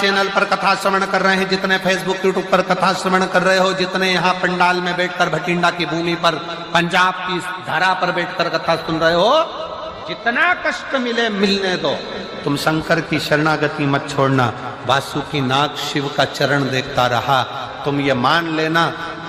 Channel पर कथा श्रवण कर रहे हैं, जितने फेसबुक यूट्यूब पर कथा श्रवण कर रहे हो, जितने यहाँ पंडाल में बैठकर भटिंडा की भूमि पर पंजाब की धारा पर बैठकर कथा सुन रहे हो, जितना कष्ट मिले मिलने दो, तुम शंकर की शरणागति मत छोड़ना। वासुकी नाग शिव का चरण देखता रहा, तुम ये मान लेना,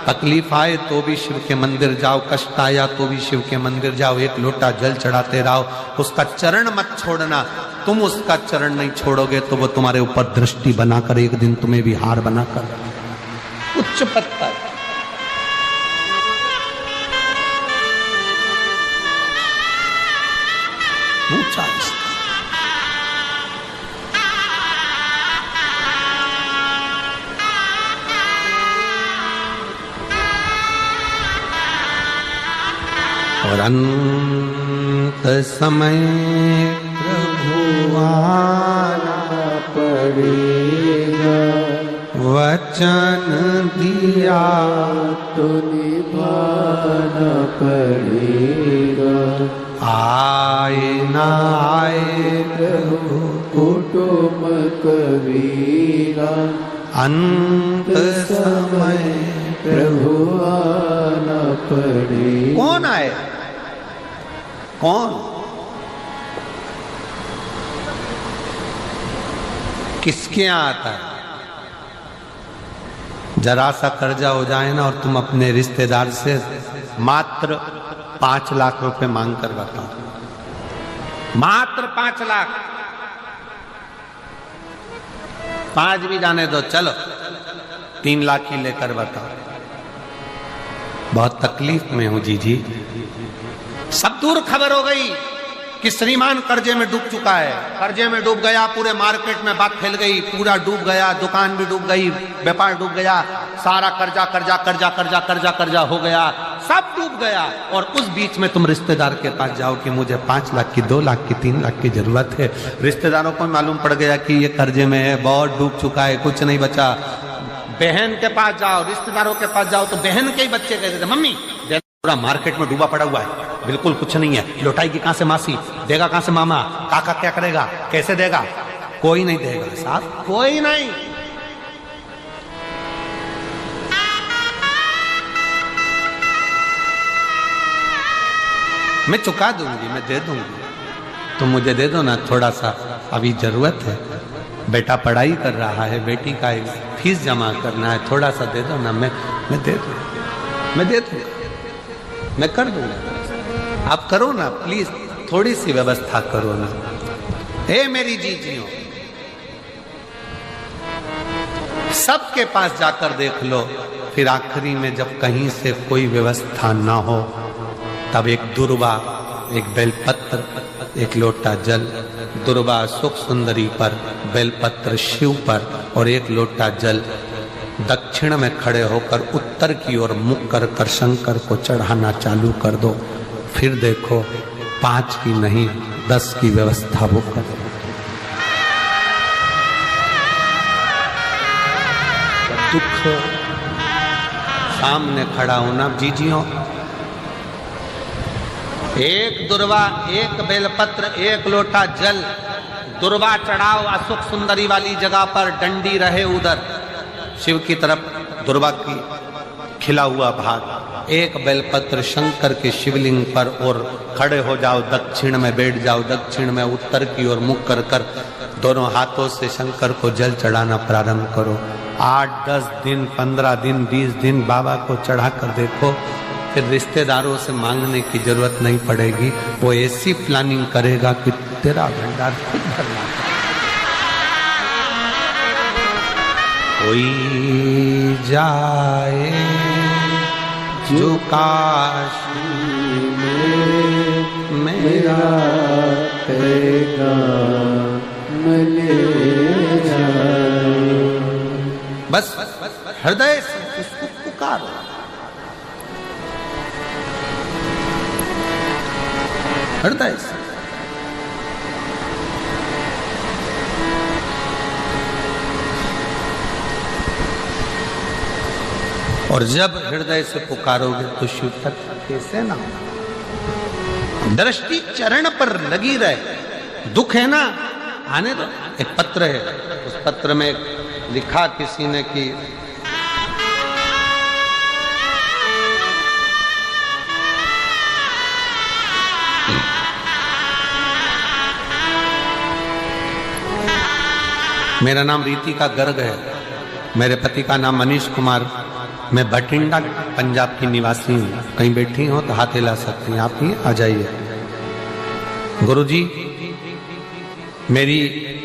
तकलीफ आए तो भी शिव के मंदिर जाओ, कष्ट आया तो भी शिव के मंदिर जाओ, एक लोटा जल चढ़ाते रहो, उसका चरण मत छोड़ना। तुम उसका चरण नहीं छोड़ोगे तो वो तुम्हारे ऊपर दृष्टि बनाकर एक दिन तुम्हें भी हार बनाकर उच्च पत्थर। ऊंचा और अंत समय प्रभु आना पड़ेगा, वचन दिया तो निभाना पड़ेगा। आए ना आए प्रभु कुटुंब कबीरा, अंत समय प्रभु आना पड़ेगा। कौन आए? कौन? किसके यहाँ आता है? जरा सा कर्जा हो जाए ना और तुम अपने रिश्तेदार से मात्र 5 लाख रुपए मांग कर बताओ, मात्र 5 लाख, 5 भी जाने दो, चलो 3 लाख ही लेकर बताओ। बहुत तकलीफ में हूं जी। सब दूर खबर हो गई कि श्रीमान कर्जे में डूब चुका है, कर्जे में डूब गया, पूरे मार्केट में बात फैल गई, पूरा डूब गया, दुकान भी डूब गई, व्यापार डूब गया, सारा कर्जा कर्जा कर्जा कर्जा कर्जा कर्जा हो गया, सब डूब गया। और उस बीच में तुम रिश्तेदार के पास जाओ कि मुझे 5 लाख की, 2 लाख की, 3 लाख की जरूरत है। रिश्तेदारों को मालूम पड़ गया कि ये कर्जे में है, बहुत डूब चुका है, कुछ नहीं बचा। बहन के पास जाओ, रिश्तेदारों के पास जाओ तो बहन के ही बच्चे कहते थे, मम्मी पूरा मार्केट में डूबा पड़ा हुआ है, बिल्कुल कुछ नहीं है, लौटाएगी कहां से मासी, देगा कहां से मामा, काका क्या करेगा, कैसे देगा? कोई नहीं देगा साहब, कोई नहीं। मैं चुका दूंगी, मैं दे दूंगी, तुम मुझे दे दो ना, थोड़ा सा अभी जरूरत है, बेटा पढ़ाई कर रहा है, बेटी का फीस जमा करना है, थोड़ा सा दे दो ना, मैं दे दूंगा, मैं दे दूंगा, मैं कर दूंगा। आप करो ना प्लीज, थोड़ी सी व्यवस्था करो ना। हे मेरी जीजियों, सबके पास जाकर देख लो, फिर आखिरी में जब कहीं से कोई व्यवस्था ना हो, तब एक दुर्वा, एक बेलपत्र, एक लोटा जल, दुर्वा सुख सुंदरी पर, बेलपत्र शिव पर और एक लोटा जल दक्षिण में खड़े होकर उत्तर की ओर मुख कर शंकर को चढ़ाना चालू कर दो। फिर देखो 5 की नहीं 10 की व्यवस्था वो कर। दुख सामने खड़ा होना जीजियों, एक दुर्वा, एक बेलपत्र, एक लोटा जल, दुर्वा चढ़ाओ असुख सुंदरी वाली जगह पर, डंडी रहे उधर शिव की तरफ, दुर्वा की खिला हुआ भाग, एक बेलपत्र शंकर के शिवलिंग पर और खड़े हो जाओ, दक्षिण में बैठ जाओ, दक्षिण में उत्तर की ओर मुख कर दोनों हाथों से शंकर को जल चढ़ाना प्रारंभ करो। 8, 10 दिन, 15 दिन, 20 दिन बाबा को चढ़ा कर देखो, फिर रिश्तेदारों से मांगने की जरूरत नहीं पड़ेगी। वो ऐसी प्लानिंग करेगा कि तेरा भंडार खुद भरना। कोई जाए जो काशी में मेरा पैगाम ले जाए, बस हृदय से उसको पुकारो। हृदय से और जब हृदय से पुकारोगे तो शिव तक कैसे ना हो। दृष्टि चरण पर लगी रहे। दुख है ना, आने दो। एक पत्र है, उस पत्र में लिखा किसी ने कि मेरा नाम रीति का गर्ग है, मेरे पति का नाम मनीष कुमार, मैं बठिंडा पंजाब की निवासी हूँ। कहीं बैठी हो तो हाथ हिला सकती हैं, आप ही आ जाइए। गुरुजी, मेरी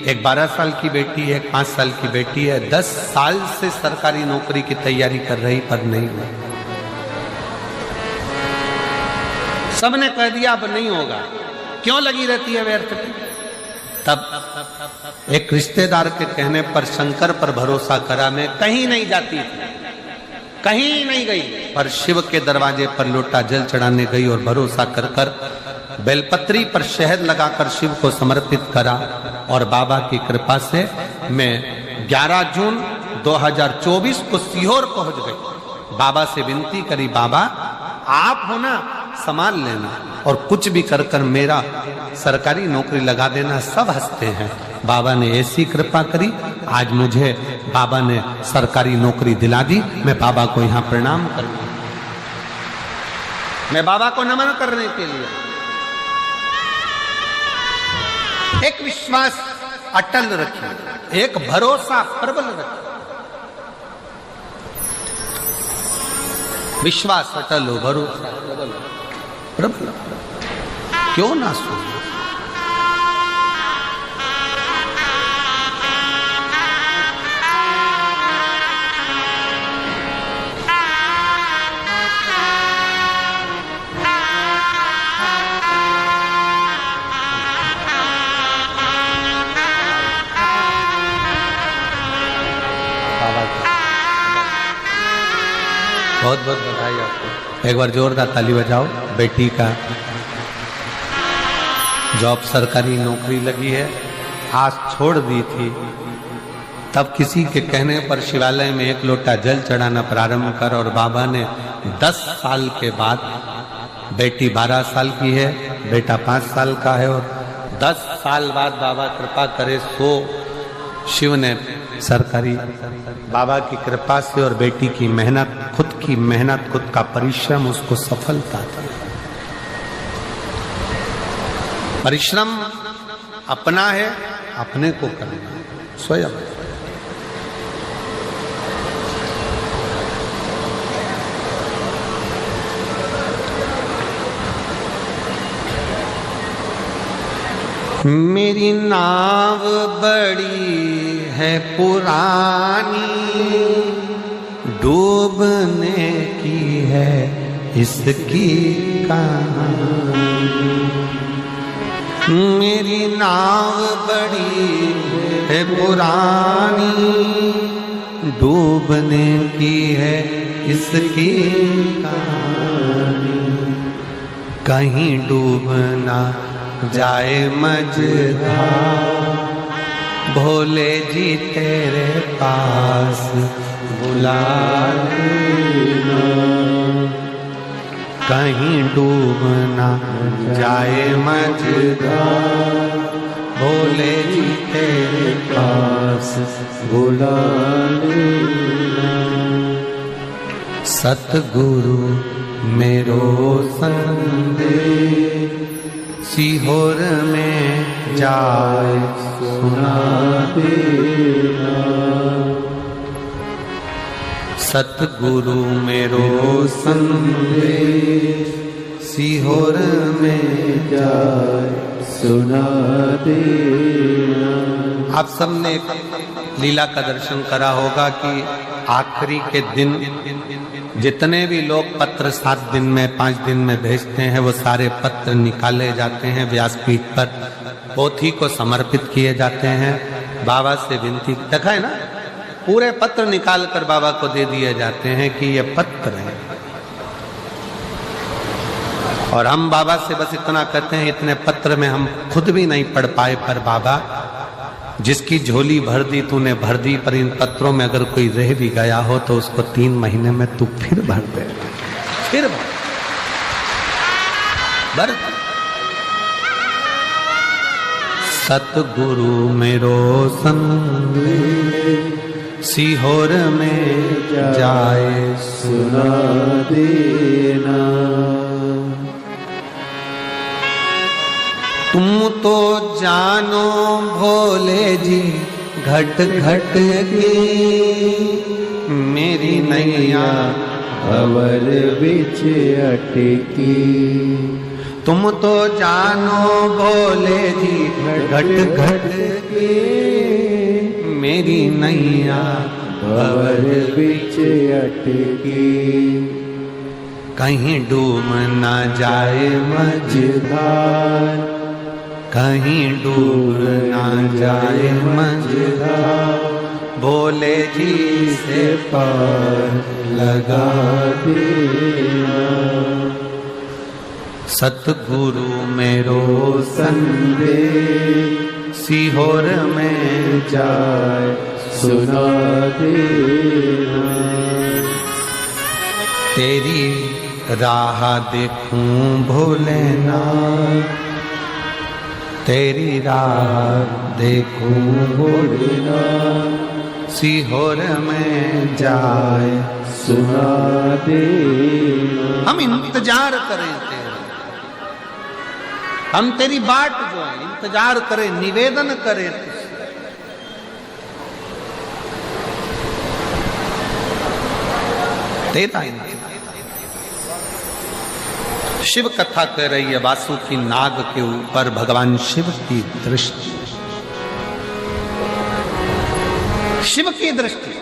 एक 12 साल की बेटी है, एक 5 साल की बेटी है, 10 साल से सरकारी नौकरी की तैयारी कर रही पर नहीं हुआ। सबने कह दिया अब नहीं होगा, क्यों लगी रहती है व्यर्थ में। तब एक रिश्तेदार के कहने पर शंकर पर भरोसा करा, मैं कहीं नहीं जाती थी, कहीं नहीं गई, पर शिव के दरवाजे पर लोटा जल चढ़ाने गई और भरोसा कर कर बेलपत्री पर शहद लगाकर शिव को समर्पित करा। और बाबा की कृपा से मैं 11 जून 2024 को सीहोर पहुंच गई। बाबा से विनती करी, बाबा आप हो ना, संभाल लेना और कुछ भी कर कर मेरा सरकारी नौकरी लगा देना। सब हंसते हैं। बाबा ने ऐसी कृपा करी, आज मुझे बाबा ने सरकारी नौकरी दिला दी। मैं बाबा को यहाँ प्रणाम करता हूँ, मैं बाबा को नमन करने के लिए। एक विश्वास अटल रखिए, एक भरोसा प्रबल रखिए। विश्वास अटल हो, भरोसा प्रबल, क्यों ना सोचो। बहुत बहुत बधाई आपको, एक बार जोरदार ताली बजाओ। बेटी का जॉब सरकारी नौकरी लगी है, आस छोड़ दी थी, तब किसी के कहने पर शिवालय में एक लोटा जल चढ़ाना प्रारंभ कर, और बाबा ने 10 साल के बाद, बेटी 12 साल की है, बेटा 5 साल का है, और 10 साल बाद बाबा कृपा करे सो शिव ने सरकारी, बाबा की कृपा से और बेटी की मेहनत, खुद की मेहनत, खुद का परिश्रम, उसको सफलता था। परिश्रम अपना है, अपने को करना स्वयं। मेरी नाव बड़ी है पुरानी, डूबने की है इसकी कहानी। मेरी नाव बड़ी है पुरानी, डूबने की है इसकी कहानी। कहीं डूबना जाए मझधार, भोले जी तेरे पास बुला लेना। कहीं डूबना जाए मझधार, भोले जी तेरे पास बुला लेना। सतगुरु मेरो संदेश, सीहोर में जाए सुना देना। सतगुरु मेरो संदेश, सीहोर में जाए सुना देना। आप सबने लीला का दर्शन करा होगा कि आखिरी के दिन जितने भी लोग पत्र 7 दिन में 5 दिन में भेजते हैं, वो सारे पत्र निकाले जाते हैं व्यासपीठ पर, पोथी को समर्पित किए जाते हैं। बाबा से विनती, देखा है ना, पूरे पत्र निकाल कर बाबा को दे दिए जाते हैं कि ये पत्र है। और हम बाबा से बस इतना कहते हैं, इतने पत्र में हम खुद भी नहीं पढ़ पाए, पर बाबा जिसकी झोली भर दी तूने भर दी, पर इन पत्रों में अगर कोई रह भी गया हो तो उसको 3 महीने में तू फिर भर दे, फिर भर। सतगुरु मेरो संग सीहोर में जाए सुना देना। तुम तो जानो भोले जी घट घट की मेरी नैया भंवर बिच अटकी। तुम तो जानो भोले जी घट घट की मेरी नैया भंवर बिच अटकी। कहीं डूब ना जाए मझधार, कहीं डूब ना जाए मझधार, भोले जी से पार लगा देना। सतगुरु मेरो संदेश सीहोर में जाए सुना देना। तेरी राह देखूं भोलेनाथ, तेरी राह देखूं भोलेनाथ, सीहोर में जाए सुना देना। हम इंतजार करें तेरा, हम तेरी बाट जो है इंतजार करें, निवेदन करें तुझसे। तेरा इंतजार। शिव कथा कह रही है वासुकी नाग के ऊपर भगवान शिव की दृष्टि, शिव की दृष्टि।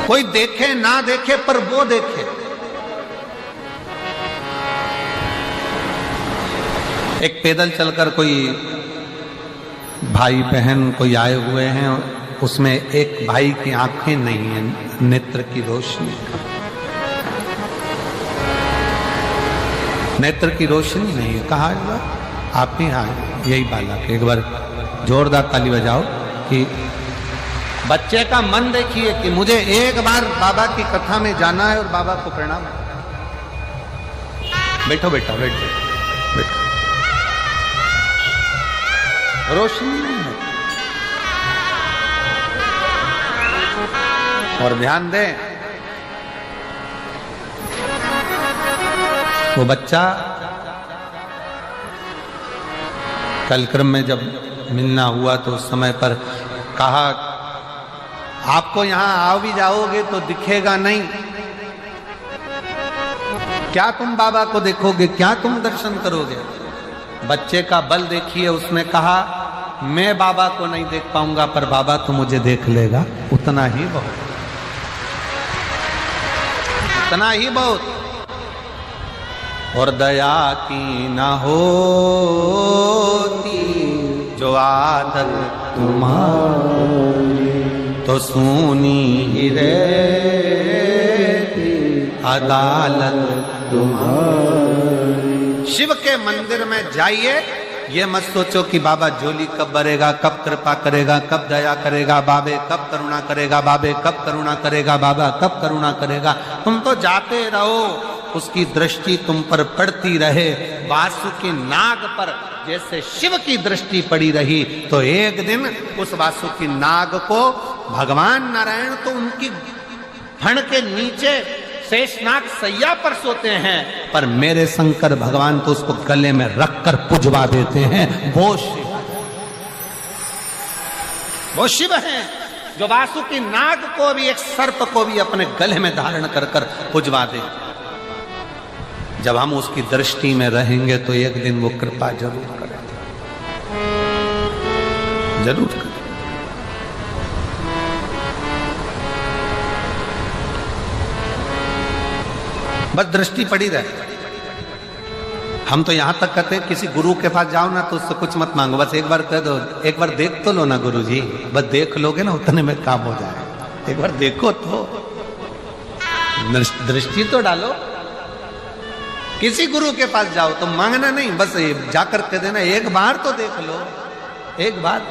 कोई देखे ना देखे पर वो देखे। एक पैदल चलकर कोई भाई बहन कोई आए हुए हैं, उसमें एक भाई की आंखें नहीं है, नेत्र की रोशनी, नेत्र की रोशनी नहीं है। कहा आप ही आए, यही बालक। एक बार जोरदार ताली बजाओ कि बच्चे का मन देखिए कि मुझे एक बार बाबा की कथा में जाना है और बाबा को प्रणाम। बैठो बेटा, बैठो बैठो। रोशनी नहीं है। और ध्यान दें, वो बच्चा कल क्रम में जब मिलना हुआ तो उस समय पर कहा, आपको यहां आओ भी जाओगे तो दिखेगा नहीं, क्या तुम बाबा को देखोगे, क्या तुम दर्शन करोगे। बच्चे का बल देखिए, उसने कहा मैं बाबा को नहीं देख पाऊंगा पर बाबा तो मुझे देख लेगा, उतना ही बहुत, उतना ही बहुत। और दया की न होती जो आदत तुम्हारी, तो सुनी ही रहती अदालत तुम्हारी। शिव के मंदिर में जाइए, ये मत सोचो कि बाबा झोली कब भरेगा, कब कृपा करेगा, कब दया करेगा, बाबे कब करुणा करेगा, बाबे कब करुणा करेगा, बाबा कब करुणा करेगा। तुम तो जाते रहो, उसकी दृष्टि तुम पर पड़ती रहे। वासुकी नाग पर जैसे शिव की दृष्टि पड़ी रही, तो एक दिन उस वासुकी नाग को भगवान नारायण तो उनकी फण के नीचे शेषनाग सैया पर सोते हैं, पर मेरे शंकर भगवान तो उसको गले में रखकर पुजवा देते हैं। वो शिव हैं जो वासुकी नाग को भी, एक सर्प को भी अपने गले में धारण कर कर पुजवा देते हैं। जब हम उसकी दृष्टि में रहेंगे तो एक दिन वो कृपा जरूर करेंगे, जरूर करेंगे। बस दृष्टि पड़ी रहे। हम तो यहां तक कहते हैं किसी गुरु के पास जाओ ना तो उससे कुछ मत मांगो, बस एक बार कह दो, एक बार देख तो लो ना गुरु जी, बस देख लोगे ना उतने में काम हो जाए। एक बार देखो तो, दृष्टि तो डालो। किसी गुरु के पास जाओ तो मांगना नहीं, बस जाकर कह देना एक बार तो देख लो, एक बार।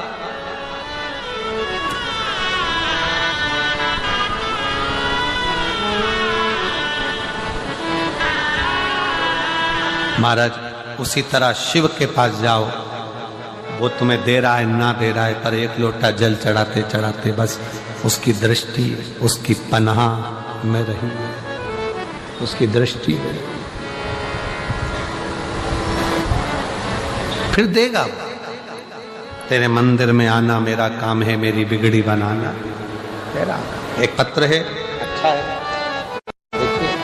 महाराज उसी तरह शिव के पास जाओ, वो तुम्हें दे रहा है ना दे रहा है, पर एक लोटा जल चढ़ाते चढ़ाते बस उसकी दृष्टि, उसकी पनाह में रही, उसकी दृष्टि में रही। फिर देगा। तेरे मंदिर में आना मेरा काम है, मेरी बिगड़ी बनाना तेरा। एक पत्र है, अच्छा है, देखिए।